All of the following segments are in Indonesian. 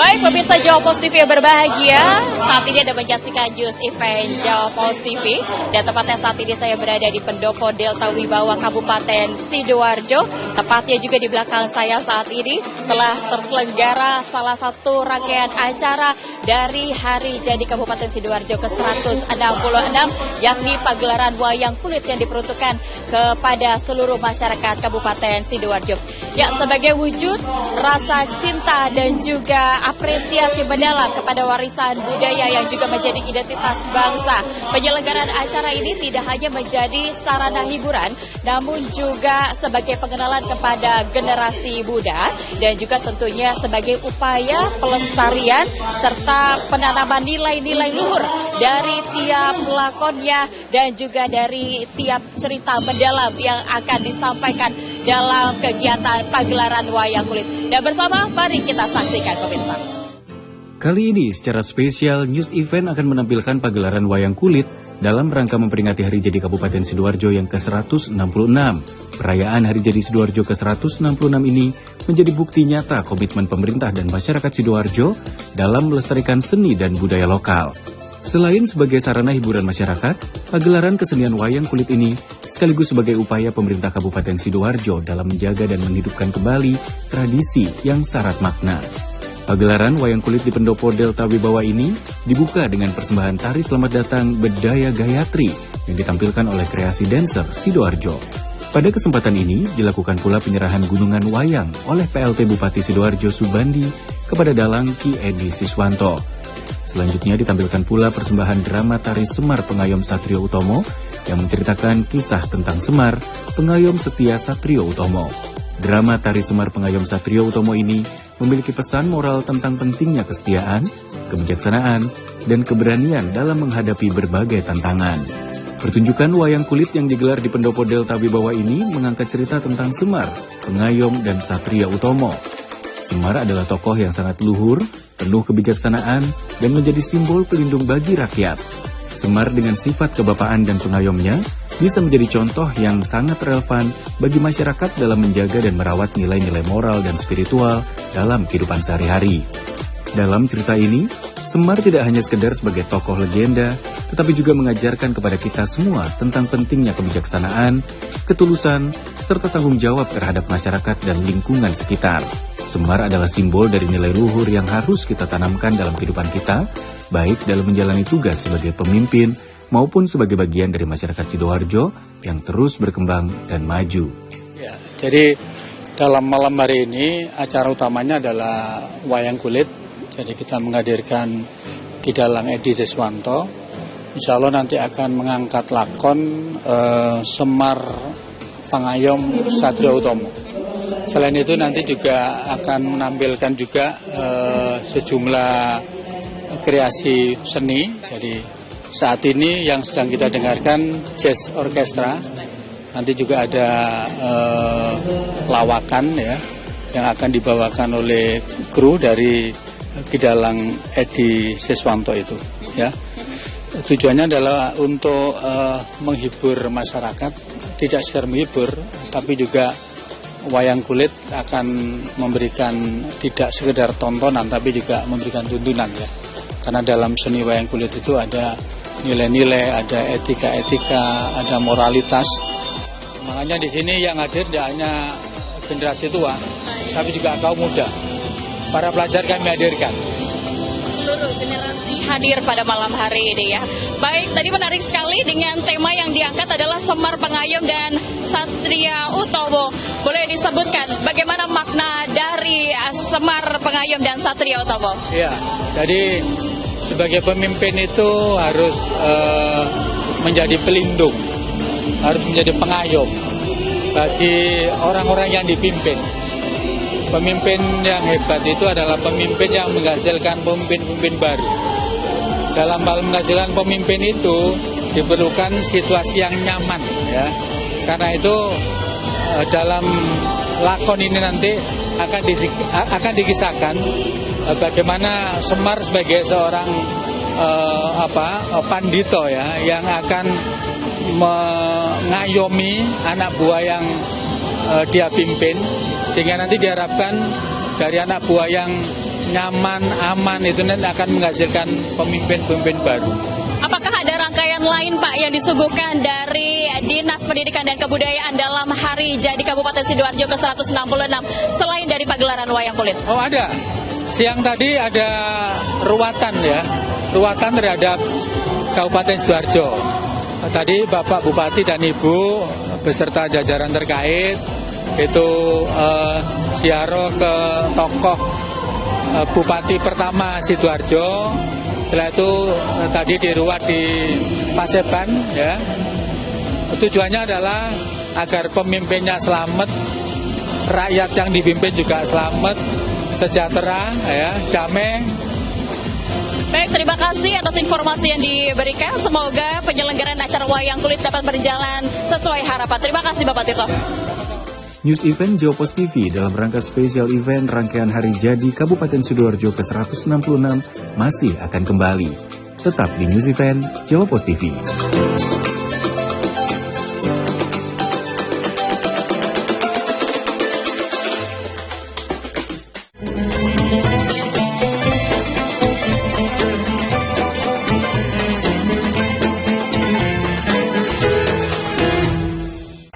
Baik pemirsa Jawa Post TV yang berbahagia, saat ini Anda menyaksikan news event Jawa Post TV. Dan tepatnya saat ini saya berada di Pendopo Delta Wibawa Kabupaten Sidoarjo. Tepatnya juga di belakang saya saat ini telah terselenggara salah satu rangkaian acara dari Hari Jadi Kabupaten Sidoarjo ke-166, yakni pagelaran wayang kulit yang diperuntukkan kepada seluruh masyarakat Kabupaten Sidoarjo. Ya, sebagai wujud rasa cinta dan juga apresiasi mendalam kepada warisan budaya yang juga menjadi identitas bangsa. Penyelenggaraan acara ini tidak hanya menjadi sarana hiburan, namun juga sebagai pengenalan kepada generasi muda dan juga tentunya sebagai upaya pelestarian serta penanaman nilai-nilai luhur dari tiap lakonnya dan juga dari tiap cerita mendalam yang akan disampaikan dalam kegiatan pagelaran wayang kulit. Dan bersama, mari kita saksikan pemirsa. Kali ini secara spesial news event akan menampilkan pagelaran wayang kulit dalam rangka memperingati Hari Jadi Kabupaten Sidoarjo yang ke-166. Perayaan Hari Jadi Sidoarjo ke-166 ini menjadi bukti nyata komitmen pemerintah dan masyarakat Sidoarjo dalam melestarikan seni dan budaya lokal. Selain sebagai sarana hiburan masyarakat, pagelaran kesenian wayang kulit ini sekaligus sebagai upaya pemerintah Kabupaten Sidoarjo dalam menjaga dan menghidupkan kembali tradisi yang syarat makna. Pagelaran wayang kulit di Pendopo Delta Wibawa ini dibuka dengan persembahan tari selamat datang Bedaya Gayatri yang ditampilkan oleh kreasi dancer Sidoarjo. Pada kesempatan ini dilakukan pula penyerahan gunungan wayang oleh PLT Bupati Sidoarjo Subandi kepada Dalang Ki Edi Siswanto. Selanjutnya ditampilkan pula persembahan drama tari Semar Pengayom Satrio Utomo yang menceritakan kisah tentang Semar, pengayom setia Satrio Utomo. Drama tari Semar Pengayom Satrio Utomo ini memiliki pesan moral tentang pentingnya kesetiaan, kebijaksanaan, dan keberanian dalam menghadapi berbagai tantangan. Pertunjukan wayang kulit yang digelar di Pendopo Delta Wibawa ini mengangkat cerita tentang Semar, pengayom, dan Satrio Utomo. Semar adalah tokoh yang sangat luhur, penuh kebijaksanaan, dan menjadi simbol pelindung bagi rakyat. Semar dengan sifat kebapaan dan pengayomnya bisa menjadi contoh yang sangat relevan bagi masyarakat dalam menjaga dan merawat nilai-nilai moral dan spiritual dalam kehidupan sehari-hari. Dalam cerita ini, Semar tidak hanya sekedar sebagai tokoh legenda, tetapi juga mengajarkan kepada kita semua tentang pentingnya kebijaksanaan, ketulusan, serta tanggung jawab terhadap masyarakat dan lingkungan sekitar. Semar adalah simbol dari nilai luhur yang harus kita tanamkan dalam kehidupan kita, baik dalam menjalani tugas sebagai pemimpin maupun sebagai bagian dari masyarakat Sidoarjo yang terus berkembang dan maju. Ya, jadi dalam malam hari ini acara utamanya adalah wayang kulit. Jadi kita menghadirkan Ki Dalang Edi Siswanto. Insya Allah nanti akan mengangkat lakon Semar Pengayom Satrio Utomo. Selain itu nanti juga akan menampilkan juga sejumlah kreasi seni. Jadi saat ini yang sedang kita dengarkan jazz orkestra. Nanti juga ada lawakan ya yang akan dibawakan oleh kru dari Ki Dalang Edi Siswanto itu ya. Tujuannya adalah untuk menghibur masyarakat, tidak sekedar menghibur tapi juga wayang kulit akan memberikan tidak sekedar tontonan tapi juga memberikan tuntunan ya. Karena dalam seni wayang kulit itu ada nilai-nilai, ada etika-etika, ada moralitas. Makanya di sini yang hadir tidak hanya generasi tua, tapi juga kaum muda. Para pelajar kami hadirkan. Seluruh generasi hadir pada malam hari ini ya. Baik, tadi menarik sekali dengan tema yang diangkat adalah Semar Pengayom dan Satrio Utomo. Boleh disebutkan bagaimana makna dari Semar Pengayom dan Satrio Utomo? Ya, jadi sebagai pemimpin itu harus menjadi pelindung, harus menjadi pengayom bagi orang-orang yang dipimpin. Pemimpin yang hebat itu adalah pemimpin yang menghasilkan pemimpin-pemimpin baru. Dalam hal menghasilkan pemimpin itu diperlukan situasi yang nyaman ya. Karena itu dalam lakon ini nanti akan dikisahkan bagaimana Semar sebagai seorang pandito ya yang akan mengayomi anak buah yang dia pimpin, sehingga nanti diharapkan dari anak buah yang nyaman, aman, itu nanti akan menghasilkan pemimpin-pemimpin baru. Apakah ada rangkaian lain Pak yang disuguhkan dari Dinas Pendidikan dan Kebudayaan dalam Hari Jadi Kabupaten Sidoarjo ke-166 selain dari pagelaran wayang kulit? Oh ada, siang tadi ada ruatan ya, ruatan terhadap Kabupaten Sidoarjo. Tadi Bapak Bupati dan Ibu beserta jajaran terkait itu siaro ke tokoh Bupati pertama Sidoarjo. Setelah itu tadi diruat di Paseban ya. Tujuannya adalah agar pemimpinnya selamat, rakyat yang dipimpin juga selamat, sejahtera ya, damai. Baik, terima kasih atas informasi yang diberikan. Semoga penyelenggaraan acara wayang kulit dapat berjalan sesuai harapan. Terima kasih Bapak Tirto. News event Jawa Pos TV dalam rangka spesial event rangkaian Hari Jadi Kabupaten Sidoarjo ke-166 masih akan kembali. Tetap di News Event Jawa Pos TV.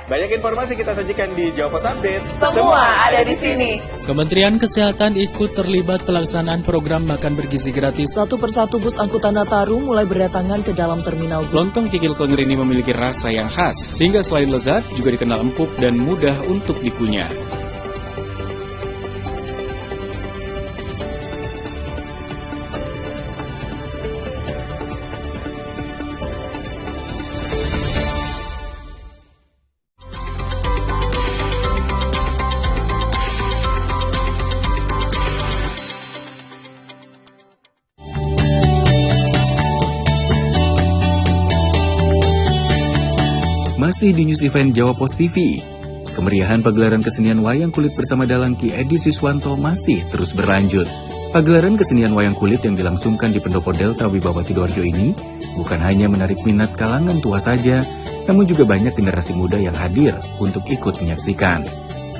Banyak informasi kita sajikan di Jawa Pos Update. Semua ada di sini. Kementerian Kesehatan ikut terlibat pelaksanaan program makan bergizi gratis. Satu persatu bus angkutan Nataru mulai berdatangan ke dalam terminal bus. Lontong kikil klenger ini memiliki rasa yang khas, sehingga selain lezat, juga dikenal empuk dan mudah untuk dikunyah. Masih di News Event Jawa Pos TV, kemeriahan pagelaran kesenian wayang kulit bersama Dalang Ki Edi Siswanto masih terus berlanjut. Pagelaran kesenian wayang kulit yang dilangsungkan di Pendopo Delta Wibawa Sidoarjo ini bukan hanya menarik minat kalangan tua saja, namun juga banyak generasi muda yang hadir untuk ikut menyaksikan.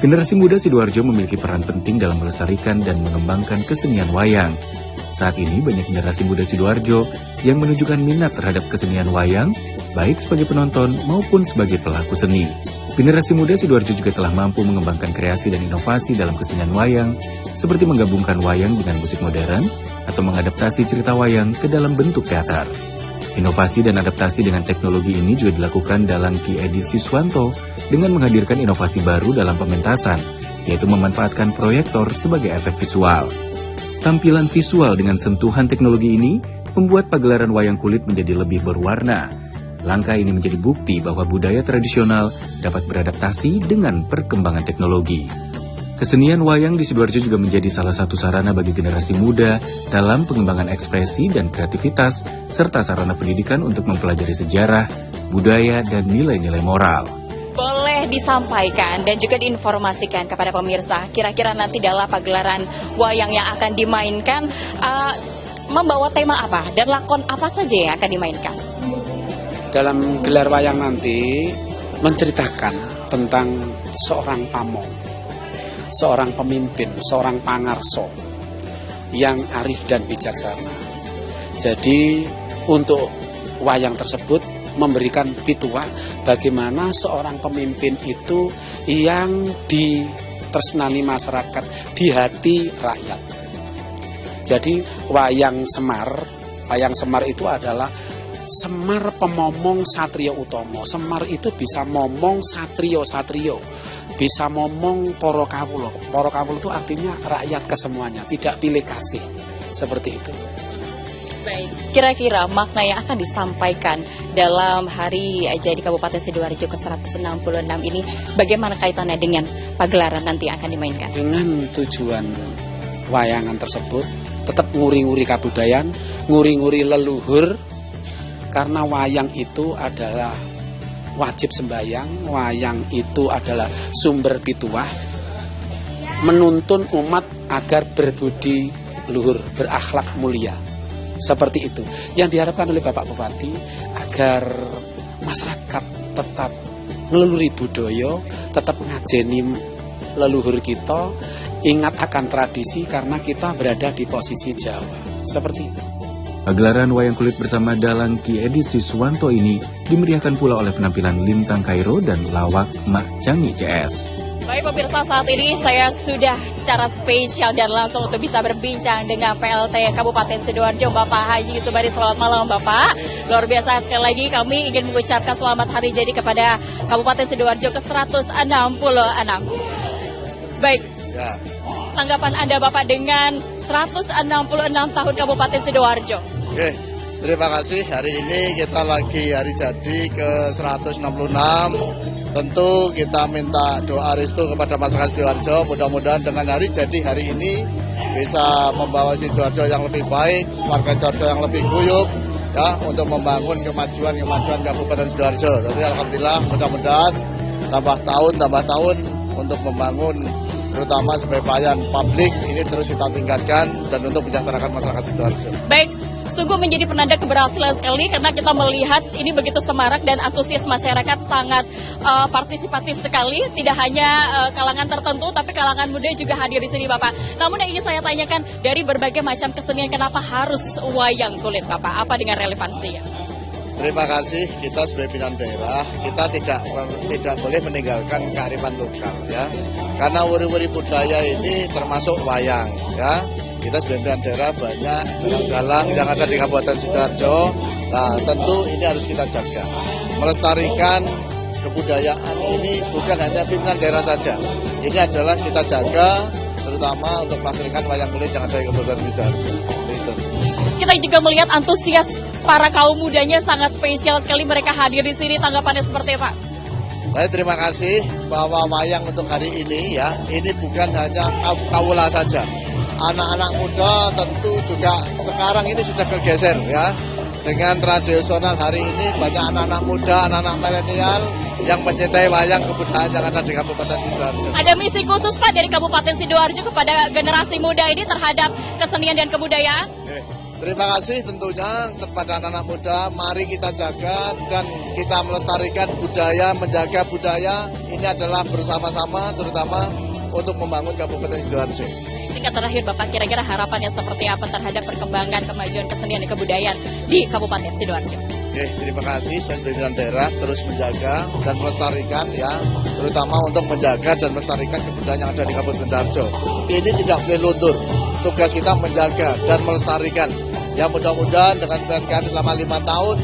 Generasi muda Sidoarjo memiliki peran penting dalam melestarikan dan mengembangkan kesenian wayang. Saat ini banyak generasi muda Sidoarjo yang menunjukkan minat terhadap kesenian wayang, baik sebagai penonton maupun sebagai pelaku seni. Generasi muda Sidoarjo juga telah mampu mengembangkan kreasi dan inovasi dalam kesenian wayang, seperti menggabungkan wayang dengan musik modern atau mengadaptasi cerita wayang ke dalam bentuk teater. Inovasi dan adaptasi dengan teknologi ini juga dilakukan Dalang Ki Edi Siswanto dengan menghadirkan inovasi baru dalam pementasan, yaitu memanfaatkan proyektor sebagai efek visual. Tampilan visual dengan sentuhan teknologi ini membuat pagelaran wayang kulit menjadi lebih berwarna. Langkah ini menjadi bukti bahwa budaya tradisional dapat beradaptasi dengan perkembangan teknologi. Kesenian wayang di Sidoarjo juga menjadi salah satu sarana bagi generasi muda dalam pengembangan ekspresi dan kreativitas, serta sarana pendidikan untuk mempelajari sejarah, budaya, dan nilai-nilai moral. Boleh disampaikan dan juga diinformasikan kepada pemirsa, kira-kira nanti dalam pagelaran wayang yang akan dimainkan membawa tema apa dan lakon apa saja yang akan dimainkan? Dalam gelar wayang nanti menceritakan tentang seorang pamong, seorang pemimpin, seorang pangarso yang arif dan bijaksana. Jadi untuk wayang tersebut memberikan pituah bagaimana seorang pemimpin itu yang ditresnani masyarakat, di hati rakyat. Jadi wayang Semar itu adalah Semar pemomong satrio utomo. Semar itu bisa momong satrio, bisa momong poro kawulo. Poro kawulo itu artinya rakyat kesemuanya, tidak pilih kasih, seperti itu. Baik, kira-kira makna yang akan disampaikan dalam Hari Jadi Kabupaten Sidoarjo ke-166 ini bagaimana kaitannya dengan pagelaran nanti yang akan dimainkan? Dengan tujuan wayangan tersebut tetap nguri-nguri kabudayaan, nguri-nguri leluhur, karena wayang itu adalah wajib sembahyang, wayang itu adalah sumber pituah, menuntun umat agar berbudi luhur, berakhlak mulia. Seperti itu yang diharapkan oleh Bapak Bupati, agar masyarakat tetap ngeluluri budaya, tetap ngajeni leluhur kita, ingat akan tradisi karena kita berada di posisi Jawa. Seperti itu. Pagelaran wayang kulit bersama Dalang Ki Edi Siswanto ini dimeriahkan pula oleh penampilan Lintang Kairo dan lawak Mak Cangi CS. Baik pemirsa, saat ini saya sudah secara spesial dan langsung untuk bisa berbincang dengan PLT Kabupaten Sidoarjo, Bapak Haji Subari. Selamat malam Bapak. Luar biasa, sekali lagi kami ingin mengucapkan selamat hari jadi kepada Kabupaten Sidoarjo ke-166. Baik, tanggapan Anda Bapak dengan 166 tahun Kabupaten Sidoarjo? Oke, terima kasih. Hari ini kita lagi hari jadi ke-166. Tentu kita minta doa restu kepada masyarakat Sidoarjo. Mudah-mudahan dengan hari jadi hari ini bisa membawa Sidoarjo yang lebih baik, warga Sidoarjo yang lebih guyup, ya, untuk membangun kemajuan Kabupaten Sidoarjo. Jadi alhamdulillah, mudah-mudahan tambah tahun untuk membangun, terutama sebagai pelayan publik ini terus kita tingkatkan dan untuk mensejahterakan masyarakat Sidoarjo. Baik, sungguh menjadi penanda keberhasilan sekali karena kita melihat ini begitu semarak dan antusias masyarakat sangat partisipatif sekali. Tidak hanya kalangan tertentu, tapi kalangan muda juga hadir di sini Bapak. Namun yang ingin saya tanyakan, dari berbagai macam kesenian, kenapa harus wayang kulit Bapak? Apa dengan relevansinya? Terima kasih. Kita sebagai pimpinan daerah, kita tidak boleh meninggalkan kearifan lokal, ya. Karena wuri-wuri budaya ini termasuk wayang, ya. Kita sebagai pimpinan daerah banyak dalang yang ada di Kabupaten Sidoarjo. Nah, tentu ini harus kita jaga. Melestarikan kebudayaan ini bukan hanya pimpinan daerah saja. Ini adalah kita jaga, terutama untuk melestarikan wayang kulit yang ada di Kabupaten Sidoarjo. Itu. Kita juga melihat antusias para kaum mudanya sangat spesial sekali, mereka hadir di sini. Tanggapannya seperti apa? Baik, terima kasih bahwa wayang untuk hari ini, ya, ini bukan hanya kawula saja. Anak-anak muda tentu juga sekarang ini sudah kegeser, ya. Dengan tradisional hari ini banyak anak-anak muda, anak-anak milenial yang mencintai wayang kebudayaan yang ada di Kabupaten Sidoarjo. Ada misi khusus Pak dari Kabupaten Sidoarjo kepada generasi muda ini terhadap kesenian dan kebudayaan? Terima kasih tentunya kepada anak-anak muda. Mari kita jaga dan kita melestarikan budaya, menjaga budaya. Ini adalah bersama-sama, terutama untuk membangun Kabupaten Sidoarjo. Singkat terakhir Bapak, kira-kira harapannya seperti apa terhadap perkembangan kemajuan kesenian dan kebudayaan di Kabupaten Sidoarjo? Oke, terima kasih. Saya sebagai pimpinan daerah terus menjaga dan melestarikan, ya, terutama untuk menjaga dan melestarikan kebudayaan yang ada di Kabupaten Sidoarjo. Ini tidak boleh luntur. Tugas kita menjaga dan melestarikan. Ya, mudah-mudahan dengan PNKM selama 5 tahun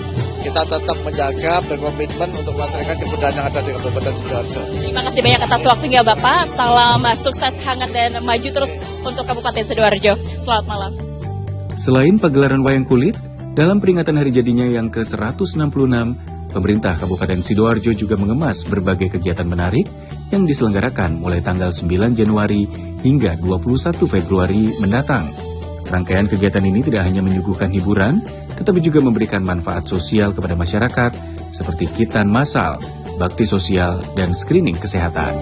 kita tetap menjaga, berkomitmen untuk melestarikan kebudayaan yang ada di Kabupaten Sidoarjo. Terima kasih banyak atas waktunya Bapak. Salam sukses hangat dan maju terus untuk Kabupaten Sidoarjo. Selamat malam. Selain pagelaran wayang kulit, dalam peringatan hari jadinya yang ke-166, pemerintah Kabupaten Sidoarjo juga mengemas berbagai kegiatan menarik yang diselenggarakan mulai tanggal 9 Januari hingga 21 Februari mendatang. Rangkaian kegiatan ini tidak hanya menyuguhkan hiburan, tetapi juga memberikan manfaat sosial kepada masyarakat seperti kitan massal, bakti sosial, dan screening kesehatan.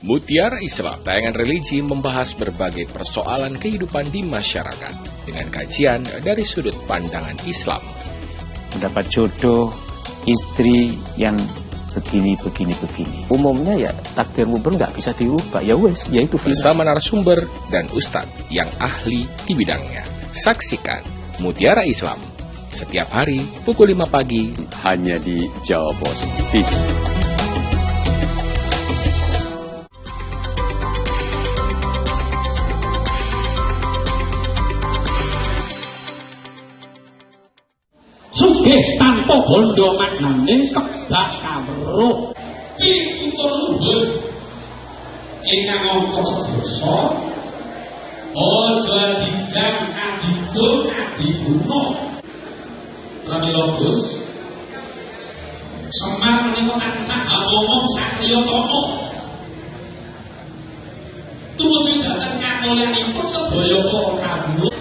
Mutiara Islam, tayangan religi membahas berbagai persoalan kehidupan di masyarakat dengan kajian dari sudut pandangan Islam. Mendapat jodoh, istri yang begini. Umumnya ya takdirmu nggak bisa diubah, ya wes, ya itu bersama narasumber dan ustadz yang ahli di bidangnya. Saksikan Mutiara Islam setiap hari pukul 5 pagi hanya di Jawa Pos TV. Susge tanpa bondo maknane keblak kawruh pitutur luhur ingkang angka sedasa aja digang adigun adiguna pramila Gus Semar menika tansah ngomong satriya tama tumuju dhateng kamulyanipun sedaya para kawruh.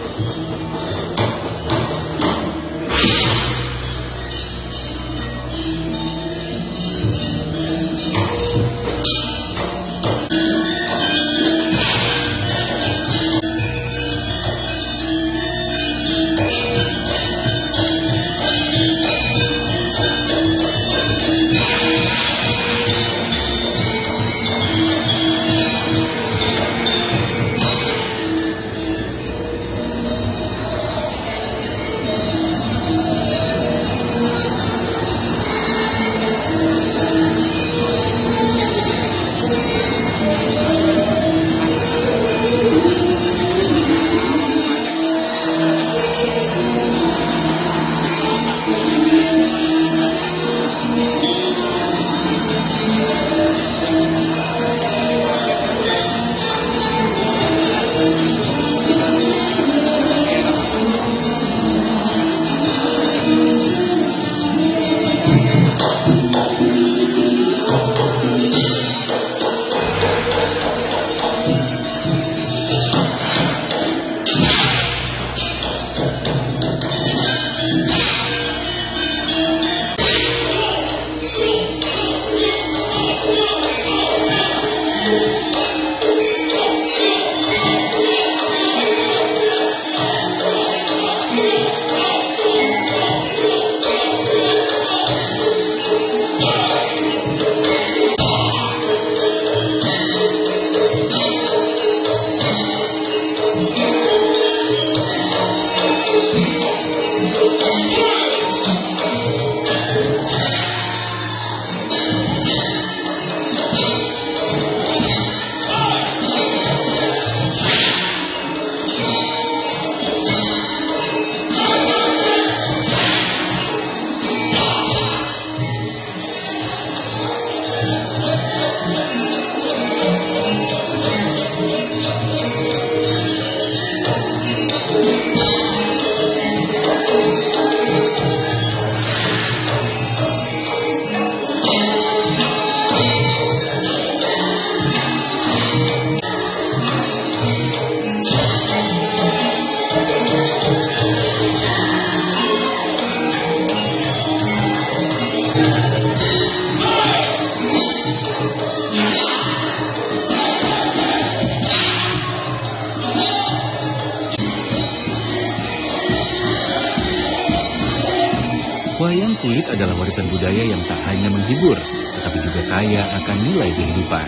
Wayang kulit adalah warisan budaya yang tak hanya menghibur, tetapi juga kaya akan nilai kehidupan.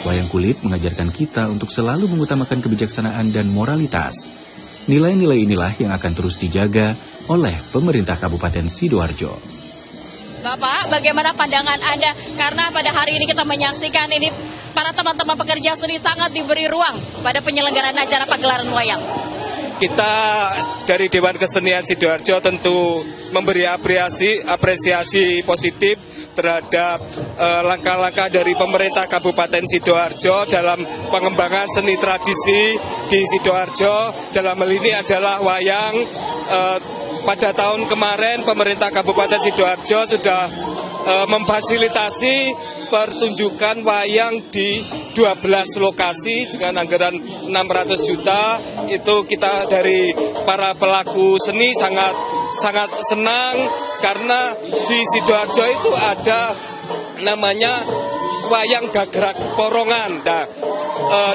Wayang kulit mengajarkan kita untuk selalu mengutamakan kebijaksanaan dan moralitas. Nilai-nilai inilah yang akan terus dijaga oleh pemerintah Kabupaten Sidoarjo. Bapak, bagaimana pandangan Anda? Karena pada hari ini kita menyaksikan ini para teman-teman pekerja seni sangat diberi ruang pada penyelenggaraan acara pagelaran wayang. Kita dari Dewan Kesenian Sidoarjo tentu memberi apresiasi positif terhadap langkah-langkah dari pemerintah Kabupaten Sidoarjo dalam pengembangan seni tradisi di Sidoarjo. Dalam hal ini adalah wayang. Pada tahun kemarin pemerintah Kabupaten Sidoarjo sudah memfasilitasi pertunjukan wayang di 12 lokasi dengan anggaran 600 juta. Itu kita dari para pelaku seni sangat senang karena di Sidoarjo itu ada namanya wayang gagrak porongan. Nah,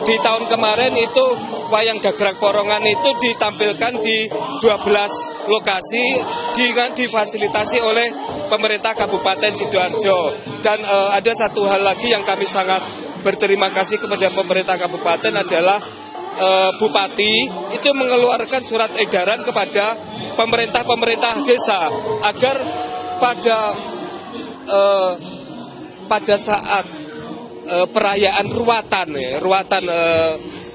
di tahun kemarin itu wayang gagrak porongan itu ditampilkan di 12 lokasi dengan difasilitasi oleh pemerintah Kabupaten Sidoarjo. Dan ada satu hal lagi yang kami sangat berterima kasih kepada pemerintah kabupaten adalah Bupati itu mengeluarkan surat edaran kepada pemerintah desa agar pada saat perayaan ruatan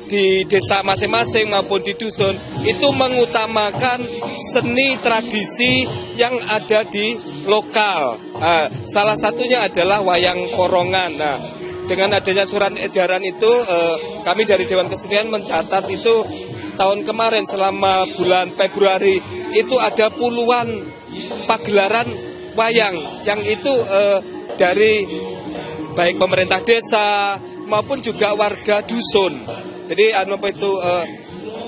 di desa masing-masing maupun di dusun itu mengutamakan seni tradisi yang ada di lokal. Salah satunya adalah wayang porongan. Nah, dengan adanya surat edaran itu kami dari Dewan Kesenian mencatat itu tahun kemarin selama bulan Februari itu ada puluhan pagelaran wayang yang itu dari baik pemerintah desa maupun juga warga dusun. Jadi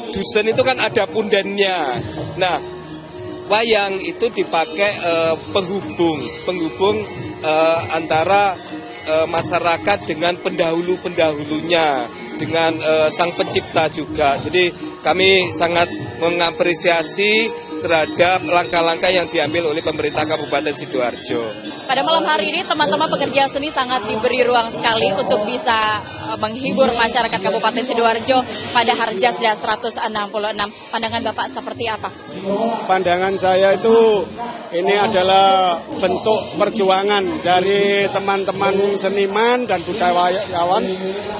dusun itu kan ada pundennya. Nah, wayang itu dipakai penghubung antara masyarakat dengan pendahulunya, dengan sang pencipta juga. Jadi kami sangat mengapresiasi terhadap langkah-langkah yang diambil oleh pemerintah Kabupaten Sidoarjo. Pada malam hari ini teman-teman pekerja seni sangat diberi ruang sekali untuk bisa menghibur masyarakat Kabupaten Sidoarjo pada Harjasda 166. Pandangan Bapak seperti apa? Pandangan saya itu ini adalah bentuk perjuangan dari teman-teman seniman dan budayawan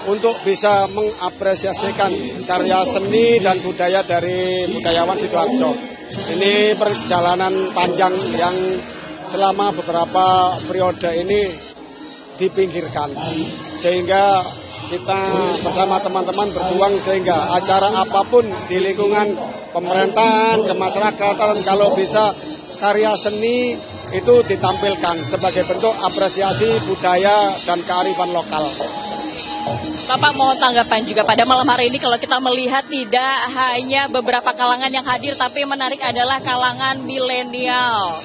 untuk bisa mengapresiasikan karya seni dan budaya dari budayawan Sidoarjo. Ini perjalanan panjang yang selama beberapa periode ini dipinggirkan, sehingga kita bersama teman-teman berjuang sehingga acara apapun di lingkungan pemerintahan, kemasyarakatan, kalau bisa karya seni itu ditampilkan sebagai bentuk apresiasi budaya dan kearifan lokal. Bapak mau tanggapan juga pada malam hari ini kalau kita melihat tidak hanya beberapa kalangan yang hadir tapi menarik adalah kalangan milenial.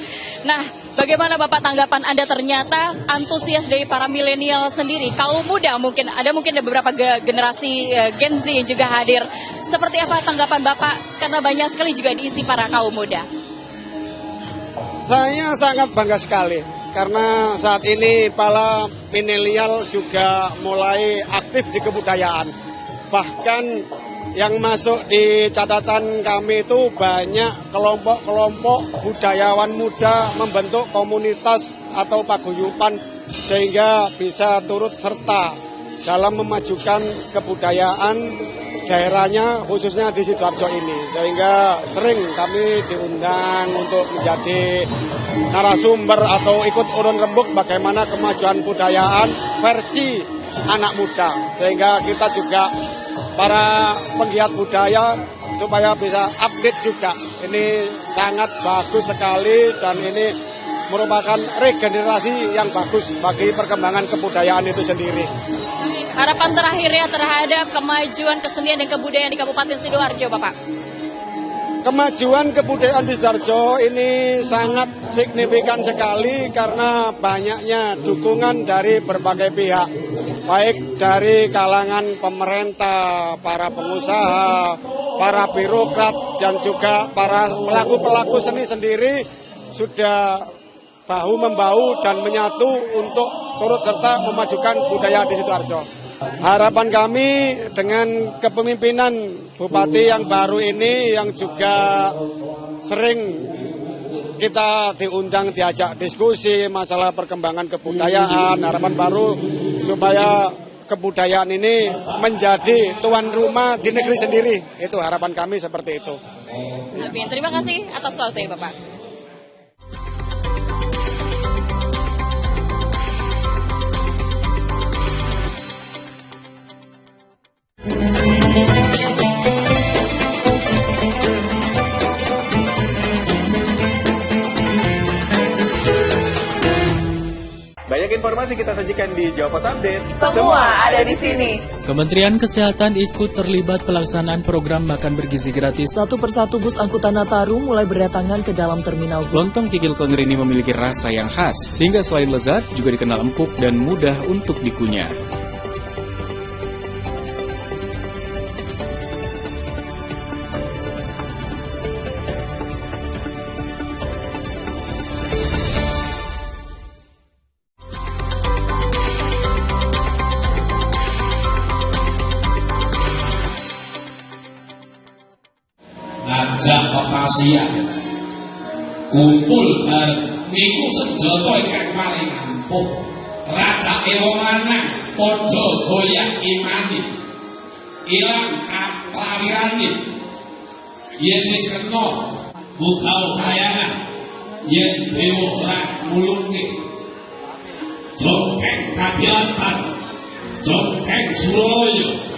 Nah, bagaimana Bapak tanggapan Anda ternyata antusias dari para milenial sendiri, kaum muda mungkin ada beberapa generasi Gen Z yang juga hadir. Seperti apa tanggapan Bapak karena banyak sekali juga diisi para kaum muda? Saya sangat bangga sekali karena saat ini para milenial juga mulai aktif di kebudayaan. Bahkan yang masuk di catatan kami itu banyak kelompok-kelompok budayawan muda membentuk komunitas atau paguyuban sehingga bisa turut serta dalam memajukan kebudayaan daerahnya khususnya di Sidoarjo ini. Sehingga sering kami diundang untuk menjadi narasumber atau ikut urun rembuk bagaimana kemajuan budayaan versi anak muda. Sehingga kita juga para penggiat budaya supaya bisa update juga. Ini sangat bagus sekali dan ini merupakan regenerasi yang bagus bagi perkembangan kebudayaan itu sendiri. Harapan terakhirnya terhadap kemajuan kesenian dan kebudayaan di Kabupaten Sidoarjo, Bapak? Kemajuan kebudayaan di Sidoarjo ini sangat signifikan sekali karena banyaknya dukungan dari berbagai pihak, baik dari kalangan pemerintah, para pengusaha, para birokrat, dan juga para pelaku-pelaku seni sendiri sudah bahu-membahu dan menyatu untuk turut serta memajukan budaya di Sidoarjo. Harapan kami dengan kepemimpinan Bupati yang baru ini yang juga sering kita diundang, diajak diskusi masalah perkembangan kebudayaan, harapan baru supaya kebudayaan ini menjadi tuan rumah di negeri sendiri. Itu harapan kami seperti itu. Amin. Terima kasih atas waktunya, Bapak. Banyak informasi kita sajikan di Jawa Pos Update. Semua ada di sini. Kementerian Kesehatan ikut terlibat pelaksanaan program makan bergizi gratis. Satu persatu bus angkutan Nataru mulai berdatangan ke dalam terminal bus. Lontong kikil konger ini memiliki rasa yang khas, sehingga selain lezat, juga dikenal empuk dan mudah untuk dikunyah. Ngajak pepasian kumpul bareng niku sejoto ingkang paling ampuh. Racake wong lanang padha goyah imane, ilang kaprawirane. Yen wis kena bukau kayangan, yen dewa ora mulungke. Jongkeng kadiatan, jongkeng Suralaya.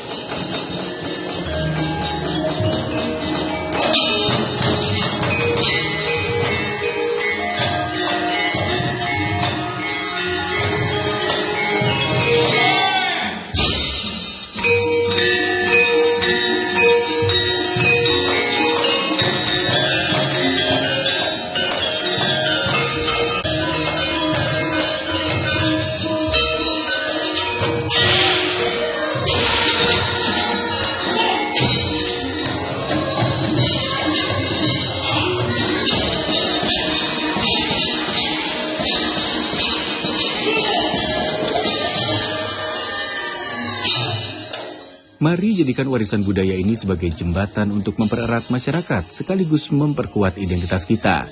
Mari jadikan warisan budaya ini sebagai jembatan untuk mempererat masyarakat sekaligus memperkuat identitas kita.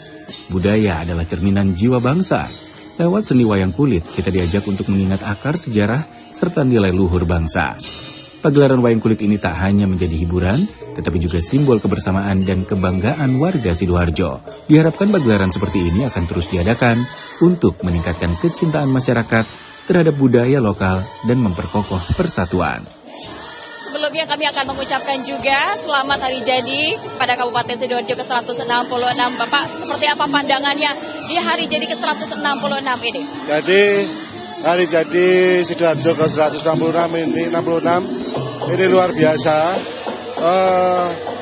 Budaya adalah cerminan jiwa bangsa. Lewat seni wayang kulit, kita diajak untuk mengingat akar sejarah serta nilai luhur bangsa. Pagelaran wayang kulit ini tak hanya menjadi hiburan, tetapi juga simbol kebersamaan dan kebanggaan warga Sidoarjo. Diharapkan pagelaran seperti ini akan terus diadakan untuk meningkatkan kecintaan masyarakat terhadap budaya lokal dan memperkokoh persatuan. Sebelumnya kami akan mengucapkan juga selamat hari jadi pada Kabupaten Sidoarjo ke-166. Bapak, seperti apa pandangannya di hari jadi ke-166 ini? Jadi hari jadi Sidoarjo ke-166 ini luar biasa.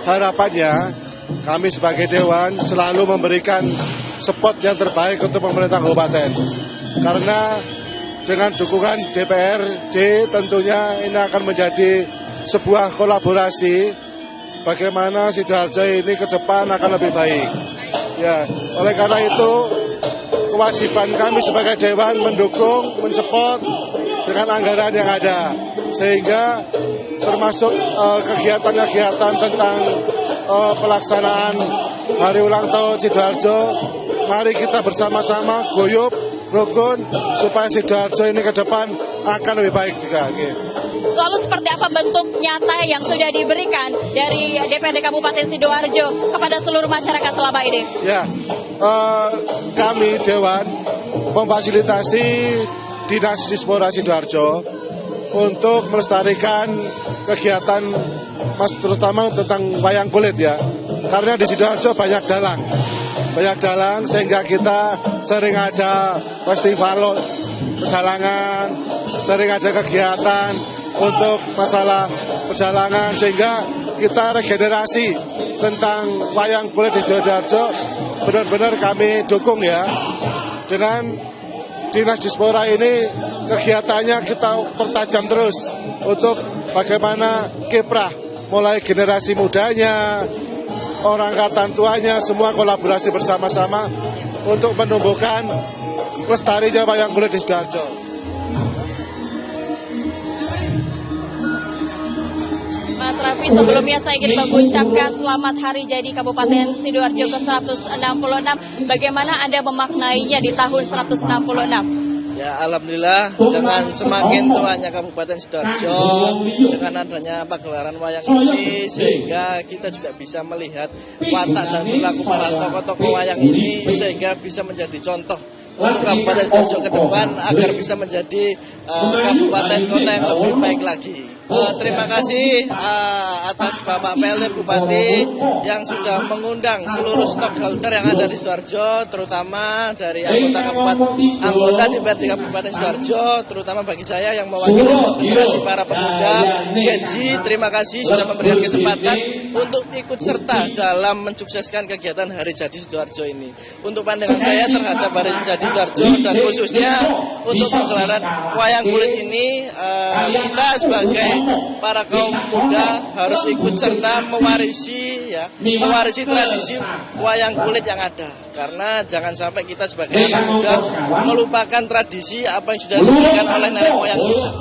Harapannya kami sebagai Dewan selalu memberikan support yang terbaik untuk pemerintah kabupaten. Karena dengan dukungan DPRD tentunya ini akan menjadi sebuah kolaborasi bagaimana Sidoarjo ini ke depan akan lebih baik. Ya, oleh karena itu kewajiban kami sebagai Dewan mendukung, mensupport dengan anggaran yang ada, sehingga termasuk kegiatan-kegiatan tentang pelaksanaan hari ulang tahun Sidoarjo. Mari kita bersama-sama guyup, rukun supaya Sidoarjo ini ke depan akan lebih baik juga. Lalu seperti apa bentuk nyata yang sudah diberikan dari DPRD Kabupaten Sidoarjo kepada seluruh masyarakat selama ini? Ya, kami Dewan memfasilitasi Dinas Dispora Sidoarjo untuk melestarikan kegiatan terutama tentang wayang kulit ya. Karena di Sidoarjo banyak dalang sehingga kita sering ada festival pedalangan, sering ada kegiatan untuk masalah pedalangan sehingga kita regenerasi tentang wayang kulit di Sidoarjo benar-benar kami dukung ya. Dengan Dinas Dispora ini kegiatannya kita pertajam terus untuk bagaimana kiprah mulai generasi mudanya, orang angkatan tuanya, semua kolaborasi bersama-sama untuk menumbuhkan lestarinya wayang kulit di Sidoarjo. Mas Raffi, sebelumnya saya ingin mengucapkan selamat hari jadi Kabupaten Sidoarjo ke-166. Bagaimana Anda memaknainya di tahun 166? Ya, alhamdulillah dengan semakin tuanya Kabupaten Sidoarjo, dengan adanya pagelaran wayang ini, sehingga kita juga bisa melihat watak dan perilaku para tokoh-tokoh wayang ini, sehingga bisa menjadi contoh untuk Kabupaten Sidoarjo ke depan agar bisa menjadi kabupaten kota yang lebih baik lagi. Terima kasih atas Bapak PLT Bupati yang sudah mengundang seluruh stakeholder yang ada di Sidoarjo, terutama dari anggota DPRD Kabupaten Sidoarjo, terutama bagi saya yang mewakili Federasi para Pemuda Genji. Terima kasih sudah memberikan kesempatan untuk ikut serta dalam mensukseskan kegiatan Hari Jadi Sidoarjo ini. Untuk pandangan saya terhadap Hari Jadi Sidoarjo dan khususnya untuk pagelaran wayang kulit ini, kita sebagai para kaum muda harus ikut serta mewarisi tradisi wayang kulit yang ada. Karena jangan sampai kita sebagai anak muda melupakan tradisi apa yang sudah diberikan oleh nenek moyang kita.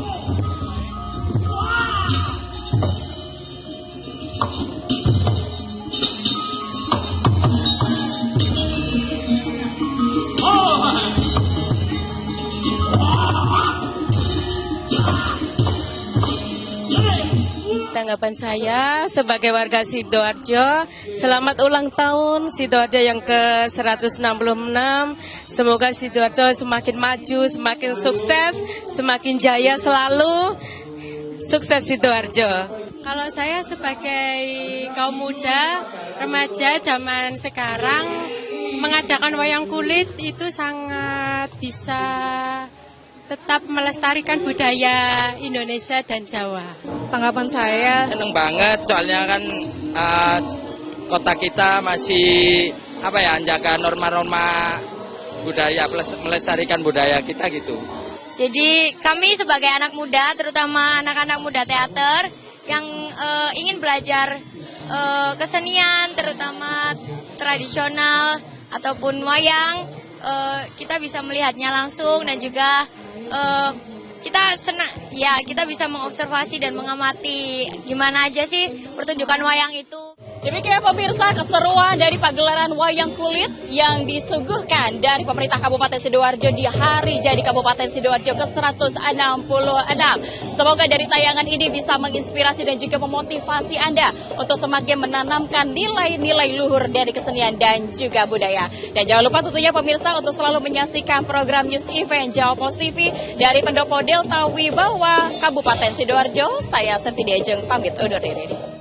Tanggapan saya sebagai warga Sidoarjo, selamat ulang tahun Sidoarjo yang ke-166. Semoga Sidoarjo semakin maju, semakin sukses, semakin jaya selalu. Sukses Sidoarjo. Kalau saya sebagai kaum muda, remaja zaman sekarang, mengadakan wayang kulit itu sangat bisa tetap melestarikan budaya Indonesia dan Jawa. Tanggapan saya seneng banget, soalnya kan kota kita masih jaga norma-norma budaya, melestarikan budaya kita gitu. Jadi kami sebagai anak muda, terutama anak-anak muda teater yang ingin belajar kesenian, terutama tradisional ataupun wayang, kita bisa melihatnya langsung dan juga kita senang ya, kita bisa mengobservasi dan mengamati gimana aja sih pertunjukan wayang itu. Demikian pemirsa keseruan dari pagelaran wayang kulit yang disuguhkan dari pemerintah Kabupaten Sidoarjo di Hari Jadi Kabupaten Sidoarjo ke-166. Semoga dari tayangan ini bisa menginspirasi dan juga memotivasi Anda untuk semakin menanamkan nilai-nilai luhur dari kesenian dan juga budaya. Dan jangan lupa tentunya pemirsa untuk selalu menyaksikan program News Event Jawa Post TV dari Pendopo Delta Wibawa Kabupaten Sidoarjo. Saya Senti Diajeng pamit undur diri.